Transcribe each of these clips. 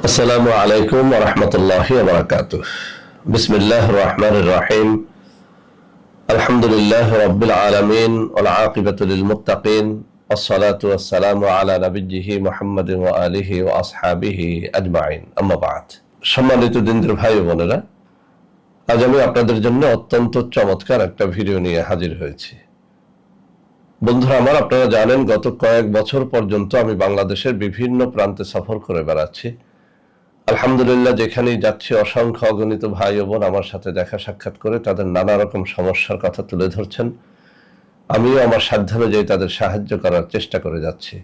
আসসালামু আলাইকুম ওয়া রাহমাতুল্লাহি ওয়া বারাকাতুহু। বিসমিল্লাহির রহমানির রহিম। আলহামদুলিল্লাহি রাব্বিল আলামিন ওয়াল আকিবাতু লিল মুত্তাকিন ওয়াসসালাতু ওয়াসসালামু আলা নাবিয়্যিহি মুহাম্মাদিন ওয়া আলিহি ওয়া আসহাবিহি আজমাইন। আম্মা বা'দ। সম্মানিত দিনদার ভাই ও বোনেরা, আজ আমি আপনাদের জন্য অত্যন্ত চমৎকার একটা ভিডিও নিয়ে হাজির হয়েছি। বন্ধুরা আমার, আপনারা জানেন গত কয়েক বছর পর্যন্ত আমি বাংলাদেশের বিভিন্ন প্রান্তে সফর করে বেড়াচ্ছি। আলহামদুলিল্লাহ, যেখানেই যাচ্ছি অসংখ্য অগণিত ভাই ও বোন আমার সাথে দেখা সাক্ষাৎ করে তাদের নানা রকম সমস্যার কথা তুলে ধরছেন। আমিও আমার সাধ্যানুযায়ী তাদের সাহায্য করার চেষ্টা করে যাচ্ছি।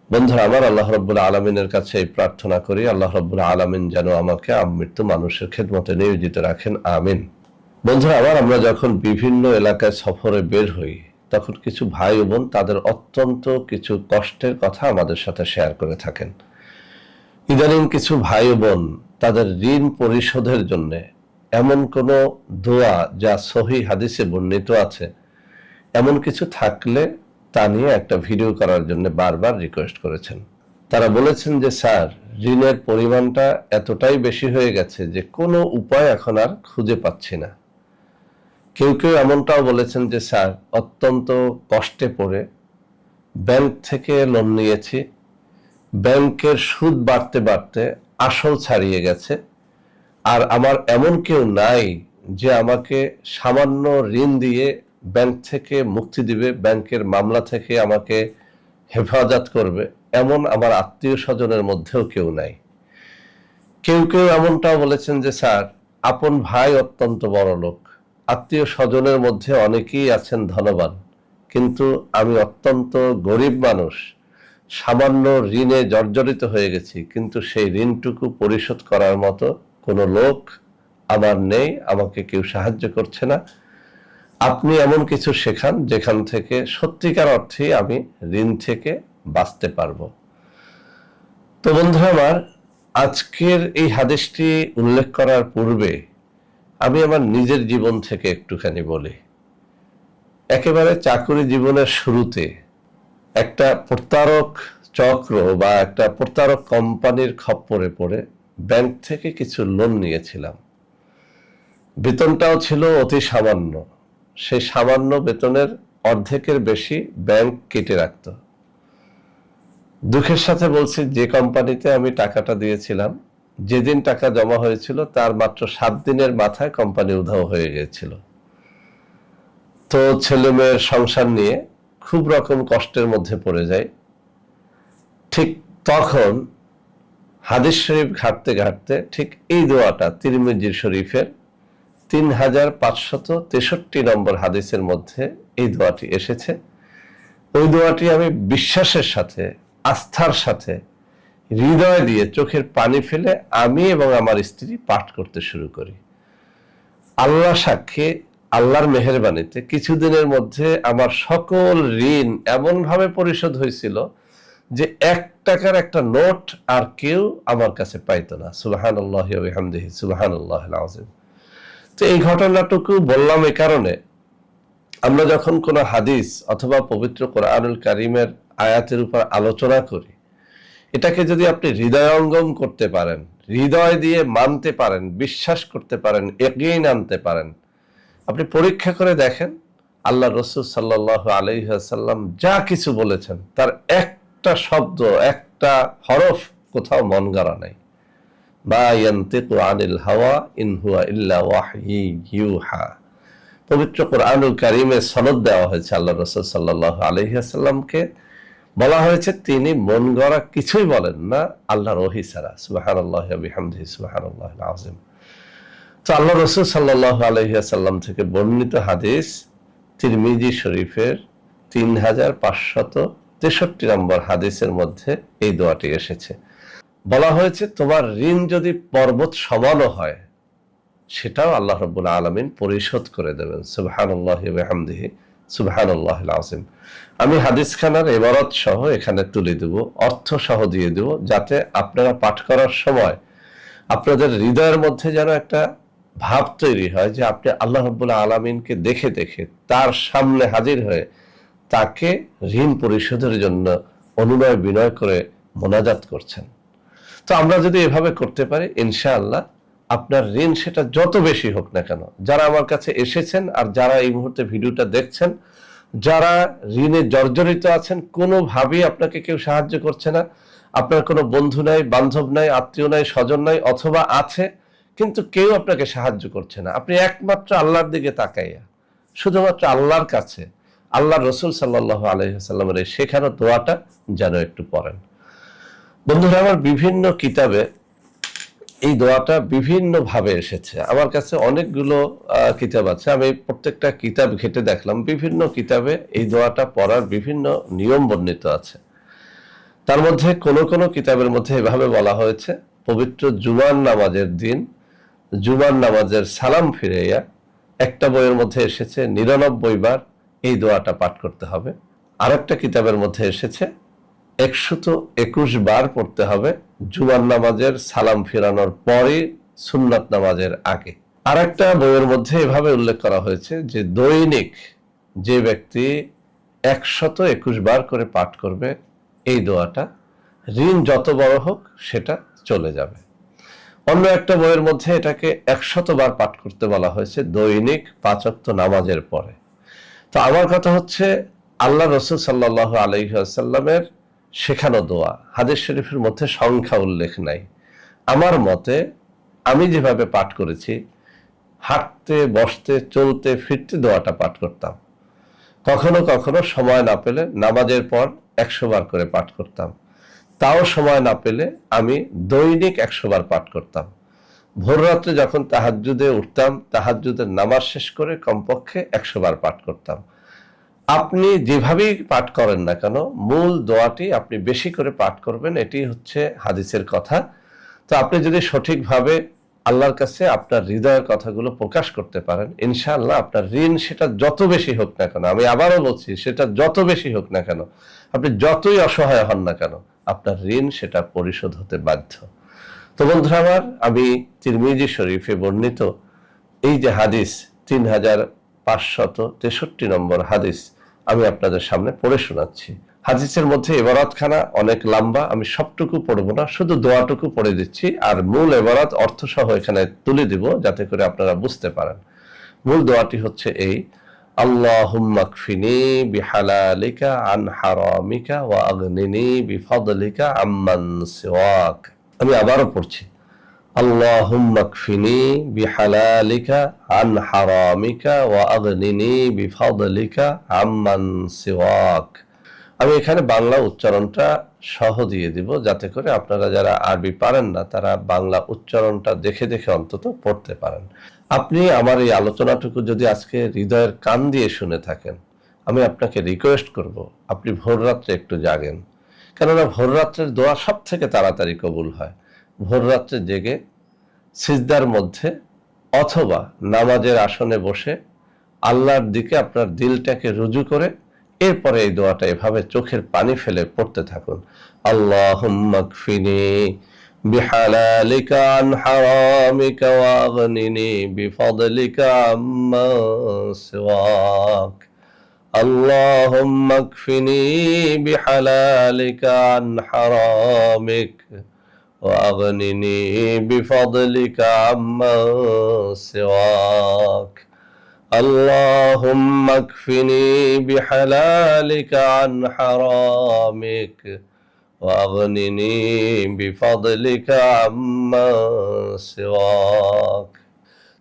বন্ধুরা আমার, আল্লাহ রাব্বুল আলামিনের কাছে এই প্রার্থনা করি, আল্লাহ রাব্বুল আলামিন যেন আমাকে আমৃত্যু মানুষের খেদমতে নিয়োজিত রাখেন, আমিন। বন্ধুরা আমার, আমরা যখন বিভিন্ন এলাকায় সফরে বের হই তখন কিছু ভাই ও বোন তাদের অত্যন্ত কিছু কষ্টের কথা আমাদের সাথে শেয়ার করে থাকেন। ইদানিং কিছু ভাই ও বোন তাদের ঋণ পরিশোধের জন্য এমন কোনো দোয়া যা সহিহ হাদিসে বর্ণিত আছে এমন কিছু থাকলে তা নিয়ে একটা ভিডিও করার জন্য বারবার রিকোয়েস্ট করেছেন। তারা বলেছেন যে স্যার, ঋণের পরিমাণটা এতটাই বেশি হয়ে গেছে যে কোনো উপায় এখন আর খুঁজে পাচ্ছি না। কেউ কেউ এমনটাও বলেছেন যে স্যার, অত্যন্ত কষ্টে পড়ে ব্যাংক থেকে লোন নিয়েছি, ব্যাংকের সুদ বাড়তে বাড়তে আসল ছাড়িয়ে গেছে, আর আমার এমন কেউ নাই যে আমাকে সামান্য ঋণ দিয়ে ব্যাংক থেকে মুক্তি দিবে, ব্যাংকের মামলা থেকে আমাকে হেফাজত করবে, এমন আমার আত্মীয় স্বজনের মধ্যেও কেউ নাই। কেউ কেউ এমনটাও বলেছেন যে স্যার, আপন ভাই অত্যন্ত বড় লোক, আত্মীয় স্বজনের মধ্যে অনেকেই আছেন ধনবান, কিন্তু আমি অত্যন্ত গরিব মানুষ, সামান্য ঋণে জর্জরিত হয়ে গেছি, কিন্তু সেই ঋণটুকু পরিশোধ করার মতো কোনো লোক আমার নেই, আমাকে কেউ সাহায্য করছে না। আপনি এমন কিছু শেখান যেখান থেকে সত্যিকার অর্থে আমি ঋণ থেকে বাঁচতে পারবো। তো বন্ধুরা আমার, আজকের এই হাদিসটি উল্লেখ করার পূর্বে আমি আমার নিজের জীবন থেকে একটুখানি বলি। একেবারে চাকরি জীবনের শুরুতে একটা প্রতারক চক্র বা একটা প্রতারক কোম্পানির খপ্পরে পড়ে ব্যাংক থেকে কিছু লোন নিয়েছিলাম। বেতনটাও ছিল অতি সামান্য, সেই সামান্য বেতনের অর্ধেকের বেশি ব্যাংক কেটে রাখত। দুঃখের সাথে বলছি, যে কোম্পানিতে আমি টাকাটা দিয়েছিলাম, যেদিন টাকা জমা হয়েছিল তার মাত্র 7 দিনের মাথায় কোম্পানি উধাও হয়ে গিয়েছিল। তো ছেলে মেয়ের সংসার নিয়ে খুব রকম কষ্টের মধ্যে পড়ে যায়। ঠিক তখন হাদিস শরীফ ঘাটতে ঘাটতে ঠিক এই দোয়াটা তিরমিজি শরীফের 3563 নম্বর হাদিসের মধ্যে এই দোয়াটি এসেছে। ওই দোয়াটি আমি বিশ্বাসের সাথে, আস্থার সাথে, হৃদয় দিয়ে চোখের পানি ফেলে আমি এবং আমার স্ত্রী পাঠ করতে শুরু করি। আল্লাহ সাক্ষী, আল্লাহর মেহেরবানিতে কিছুদিনের মধ্যে আমার সকল ঋণ এমন ভাবে পরিশোধ হয়েছিল যে 1 টাকার একটা নোট আর কেউ আমার কাছে পাইতো না। সুবহানাল্লাহি ওয়া বিহামদিহি, সুবহানাল্লাহিল আযীম। তো এই ঘটনাটুকু বললাম এই কারণে, আমরা যখন কোনো হাদিস অথবা পবিত্র কোরআনুল কারীমের আয়াতের উপর আলোচনা করি, এটাকে যদি আপনি হৃদয়ঙ্গম করতে পারেন, হৃদয় দিয়ে মানতে পারেন, বিশ্বাস করতে পারেন, ইয়াকিন আনতে পারেন, আপনি পরীক্ষা করে দেখেন আল্লাহ রাসূল সাল্লাল্লাহু আলাইহি ওয়াসাল্লাম যা কিছু বলেছেন তার একটা শব্দ, একটা হরফ কোথাও মন গড়া নাই। মা ইয়ানতিকু আনিল হাওয়া ইন হুয়া ইল্লা ওয়াহয়ি ইউহা। পবিত্র কোরআনুল কারীমে সনদ দেওয়া হয়েছে আল্লাহ রাসূল সাল্লাল্লাহু আলাইহি ওয়াসাল্লামকে, বলা হয়েছে তিনি মন গড়া কিছুই বলেন না আল্লাহর ওহী ছাড়া। সুবহানাল্লাহি ওয়া বিহামদিহি, সুবহানাল্লাহিল আযীম। তো আল্লাহ রাসূল সাল্লাল্লাহু আলাইহি ওয়াসাল্লাম থেকে বর্ণিত হাদিস তিরমিজি শরীফের 3563 নম্বর হাদিসের মধ্যে এই দোয়াটি এসেছে। বলা হয়েছে, তোমার ঋণ যদি পর্বত সমানও হয় সেটাও আল্লাহ রাব্বুল আলামিন পরিশোধ করে দেবেন। সুবহানাল্লাহি ওয়া বিহামদিহি, সুবহানাল্লাহিল আযীম। আমি হাদিসখানার ইবারত সহ এখানে তুলে দেব, অর্থ সহ দিয়ে দেব, যাতে আপনারা পাঠ করার সময় আপনাদের হৃদয়ের মধ্যে যেন একটা ভাব তৈরি হয় যে আপনি আল্লাহ রাব্বুল আলামিনকে দেখে দেখে তার সামনে হাজির হয়ে তাকে ঋণ পরিশোধের জন্য অনুনয় বিনয় করে মোনাজাত করছেন। তো আমরা যদি এভাবে করতে পারি, ইনশাআল্লাহ আপনার ঋণ সেটা যত বেশি হোক না কেন, যারা আমার কাছে এসেছেন আর যারা এই মুহূর্তে ভিডিওটা দেখছেন, যারা ঋণে জর্জরিত আছেন, কোনোভাবেই আপনাকে কেউ সাহায্য করছে না, আপনার কোনো বন্ধু নাই, বান্ধব নাই, আত্মীয় নাই, স্বজন নাই, অথবা আছে কিন্তু কেউ আপনাকে সাহায্য করছে না, আপনি একমাত্র আল্লাহর দিকে তাকাইয়া শুধুমাত্র আল্লাহর কাছে আল্লাহ রসুল সাল্লাল্লাহু আলাইহি ওয়াসাল্লামের এই শেখানো দোয়াটা যেন একটু পড়েন। বন্ধুরা, আমার বিভিন্ন কিতাবে এই দোয়াটা বিভিন্ন ভাবে এসেছে। আমার কাছে অনেকগুলো কিতাব আছে, আমি প্রত্যেকটা কিতাব ঘেটে দেখলাম, বিভিন্ন কিতাবে এই দোয়াটা পড়ার বিভিন্ন নিয়ম বর্ণিত আছে। তার মধ্যে কোন কিতাবের মধ্যে এভাবে বলা হয়েছে, পবিত্র জুমার নামাজের দিন জুমার নামাজের সালাম ফিরাইয়া, একটা বইয়ের মধ্যে এসেছে 99 বার এই দোয়াটা পাঠ করতে হবে। আরেকটা কিতাবের মধ্যে এসেছে 121 বার পড়তে হবে জুমার নামাজের সালাম ফিরানোর পরে সুন্নাত নামাজের আগে। আরেকটা বইয়ের মধ্যে এভাবে উল্লেখ করা হয়েছে যে দৈনিক যে ব্যক্তি 121 বার করে পাঠ করবে এই দোয়াটা, ঋণ যত বড় হোক সেটা চলে যাবে। অন্য একটা বইয়ের মধ্যে এটাকে 100 বার পাঠ করতে বলা হয়েছে দৈনিক 5 ওয়াক্ত নামাজের পরে। তো আমার কথা হচ্ছে, আল্লাহ রসুল সাল্লাল্লাহু আলাইহি ওয়াসাল্লামের শেখানো দোয়া, হাদিস শরীফের মধ্যে সংখ্যা উল্লেখ নাই। আমার মতে আমি যেভাবে পাঠ করেছি, হাঁটতে, বসতে, চলতে, ফিরতে দোয়াটা পাঠ করতাম। কখনো কখনো সময় না পেলে নামাজের পর 100 বার করে পাঠ করতাম। তাও সময় না পেলে আমি দৈনিক 100 বার পাঠ করতাম। ভোর রাত্রে যখন তাহাজ্জুদে উঠতাম, তাহাজ্জুদের নামাজ শেষ করে কমপক্ষে 100 বার পাঠ করতাম। আপনি যেভাবেই পাঠ করেন না কেন, মূল দোয়াটি আপনি বেশি করে পাঠ করবেন, এটি হচ্ছে হাদিসের কথা। তো আপনি যদি সঠিকভাবে আল্লাহর কাছে আপনার হৃদয়ের কথাগুলো প্রকাশ করতে পারেন, ইনশাআল্লাহ আপনার ঋণ সেটা যত বেশি হোক না কেন, আমি আবারও বলছি, সেটা যত বেশি হোক না কেন, আপনি যতই অসহায় হন না কেন, আপনার ঋণ সেটা পরিশোধ হতে বাধ্য। তো বন্ধুরা আমার, আমি তিরমিজি শরীফে বর্ণিত এই যে হাদিস 3563 নম্বর হাদিস আমি আপনাদের সামনে পড়ে শোনাচ্ছি। হাদিসের মধ্যে এবারাতখানা অনেক লম্বা, আমি সবটুকু পড়বো না, শুধু দোয়াটুকু পড়ে দিচ্ছি, আর মূল এবারাত অর্থ সহ এখানে তুলে দিব যাতে করে আপনারা বুঝতে পারেন। মূল দোয়াটি হচ্ছে এই: আল্লাহুম্মা কফিনি বিহালালিকা আন হারামিকা ওয়া আগনিনি বিফাদলিকা আম্মান সিওয়াক। আমি আবারও পড়ছি, আল্লাহুম্মা কফিনি বিহালালিকা আন হারামিকা ওয়া আগনিনি বিফাদলিকা আম্মান সিওয়াক। আমি এখানে বাংলা উচ্চারণটা সহ দিয়ে দিব যাতে করে আপনারা যারা আরবি পারেন না তারা বাংলা উচ্চারণটা দেখে দেখে অন্তত পড়তে পারেন। আপনি আমার এই আলোচনাটুকু যদি আজকে হৃদয়ের কান দিয়ে শুনে থাকেন, আমি আপনাকে রিকোয়েস্ট করব আপনি ভোর রাত্রে একটু জাগেন, কেননা ভোর রাত্রের দোয়া সব থেকে তাড়াতাড়ি কবুল হয়। ভোর রাত্রে জেগে সিজদার মধ্যে অথবা নামাজের আসনে বসে আল্লাহর দিকে আপনার দিলটাকে রুজু করে এরপরে এই দোয়াটা এভাবে চোখের পানি ফেলে পড়তে থাকুন। আল্লাহুম্মা কফিনি বিহালালিকা আন হারামিকা ওয়া আগনিনি বিফাদলিকা আম্মা সিওয়াক। আল্লাহুম্মা কফিনি বিহালালিকা আন হারামিকা ওয়া আগনিনি বিফাদলিকা আম্মা সিওয়াক। اللهم اكفني بحلالك عن حرامك واغنني بفضلك عما سواك।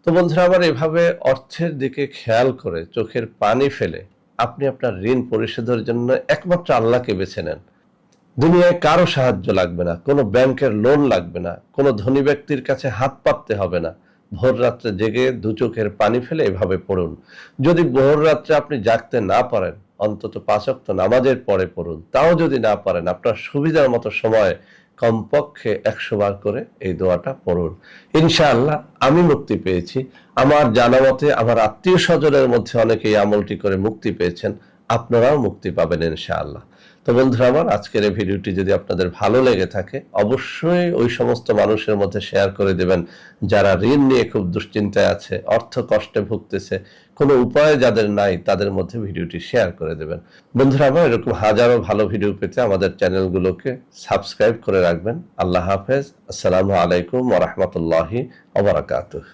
তো বন্ধুরা আমার, এভাবে অর্থের দিকে খেয়াল করে চোখের পানি ফেলে আপনি আপনার ঋণ পরিশোধের জন্য একমাত্র আল্লাহকে বেছে নেন। দুনিয়ায় কারো সাহায্য লাগবে না, কোনো ব্যাংকের লোন লাগবে না, কোনো ধনী ব্যক্তির কাছে হাত পাততে হবে না। ভোর রাত্রে জেগে দু চোখের পানি ফেলে এভাবে পড়ুন। যদি ভোর রাত্রে আপনি জাগতে না পারেন, অন্তত 5 ওয়াক্ত নামাজের পরে পড়ুন। তাও যদি না পারেন, আপনার সুবিধার মতো সময় কমপক্ষে 100 বার করে এই দোয়াটা পড়ুন। ইনশাআল্লাহ আমি মুক্তি পেয়েছি, আমার জানা মতে আমার আত্মীয় স্বজনের মধ্যে অনেকে এই আমলটি করে মুক্তি পেয়েছেন, আপনারাও মুক্তি পাবেন ইনশাআল্লাহ। তো তো বন্ধুরা আমার, আজকের এই ভিডিওটি যদি আপনাদের ভালো লেগে থাকে অবশ্যই ওই সমস্ত মানুষের মধ্যে শেয়ার করে দেবেন যারা ঋণ নিয়ে খুব দুশ্চিন্তায় আছে, অর্থ কষ্টে ভুগতেছে, কোনো উপায় যাদের নাই, তাদের মধ্যে ভিডিওটি শেয়ার করে দেবেন। বন্ধুরা আমার, এরকম হাজারো ভালো ভিডিও পেতে আমাদের চ্যানেলগুলোকে সাবস্ক্রাইব করে রাখবেন। আল্লাহ হাফেজ। আসসালামু আলাইকুম ওয়া রাহমাতুল্লাহি ওয়া বারাকাতুহু।